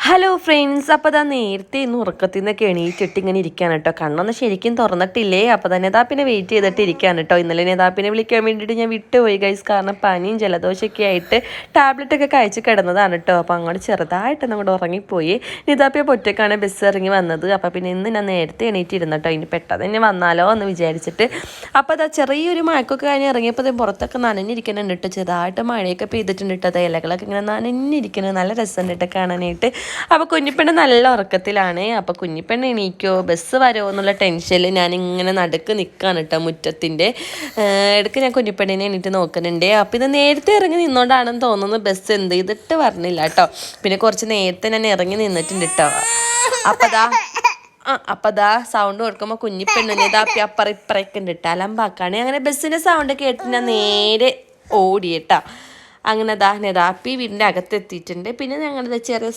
Hello friends, അപ്പോൾ അതാ നേരത്തെ ഇന്ന് ഉറക്കത്തിൽ നിന്നൊക്കെ എണീറ്റിട്ട് ഇങ്ങനെ ഇരിക്കുകയാണ് കേട്ടോ. കണ്ണൊന്നും ശരിക്കും തുറന്നിട്ടില്ലേ. അപ്പോൾ തന്നെ നേതാപ്പിനെ വെയിറ്റ് ചെയ്തിട്ട് ഇരിക്കുകയാണ് കേട്ടോ. ഇന്നലെ നേതാപ്പിനെ വിളിക്കാൻ വേണ്ടിയിട്ട് ഞാൻ വിട്ടുപോയി ഗൈസ്. കാരണം പനിയും ജലദോഷമൊക്കെ ആയിട്ട് ടാബ്ലറ്റൊക്കെ കഴിച്ച് കിടന്നതാണ് കേട്ടോ. അപ്പോൾ അങ്ങോട്ട് ചെറുതായിട്ട് അങ്ങോട്ട് ഉറങ്ങിപ്പോയി. നേതാപ്പിയെ ഒറ്റയ്ക്കാണ് ബസ് ഇറങ്ങി വന്നത്. അപ്പോൾ പിന്നെ ഇന്ന് ഞാൻ നേരത്തെ എണീറ്റിരുന്നു കേട്ടോ. ഇനി പെട്ടെന്ന് തന്നെ വന്നാലോ എന്ന് വിചാരിച്ചിട്ട്. അപ്പോൾ അതാ ചെറിയൊരു മഴക്കൊക്കെ കഴിഞ്ഞ് ഇറങ്ങിയപ്പോൾ പുറത്തൊക്കെ നനഞ്ഞിരിക്കുന്നുണ്ട് കേട്ടോ. ചെറുതായിട്ട് മഴയൊക്കെ പെയ്തിട്ടുണ്ട് കേട്ടോ. ഇലകളൊക്കെ ഇങ്ങനെ നനഞ്ഞിരിക്കുന്നത് നല്ല രസമുണ്ട് കേട്ടോ കാണാനായിട്ട്. അപ്പോൾ കുഞ്ഞിപ്പെണ്ണ് നല്ല ഉറക്കത്തിലാണ്. അപ്പോൾ കുഞ്ഞിപ്പെണ്ണ് എണീക്കോ ബസ് വരുമോ എന്നുള്ള ടെൻഷനിൽ ഞാനിങ്ങനെ നടുക്ക് നിൽക്കുകയാണ് കേട്ടോ മുറ്റത്തിൻ്റെ. ഇടയ്ക്ക് ഞാൻ കുഞ്ഞിപ്പെണ്ണിനെ എണീറ്റ് നോക്കുന്നുണ്ട്. അപ്പോൾ ഇത് നേരത്തെ ഇറങ്ങി നിന്നോണ്ടാണെന്ന് തോന്നുന്നു ബസ് എന്ത് ചെയ്തിട്ട് പറഞ്ഞില്ല കേട്ടോ. പിന്നെ കുറച്ച് നേരത്തെ ഞാൻ ഇറങ്ങി നിന്നിട്ടുണ്ട് കേട്ടോ. അപ്പം അതാ സൗണ്ട് കൊടുക്കുമ്പോൾ കുഞ്ഞിപ്പെണ്ണിന് ഇതാപ്പി അപ്പറൊക്കെ ഉണ്ട് കേട്ടോ. അലമ്പാക്കാണ്. അങ്ങനെ ബസ്സിൻ്റെ സൗണ്ട് കേട്ട് ഞാൻ നേരെ ഓടിയേട്ടാ. അങ്ങനെ ദാ നെതാപ്പി വീടിൻ്റെ അകത്തെത്തിയിട്ടുണ്ട്. പിന്നെ ഞങ്ങളുടെ ചെറിയ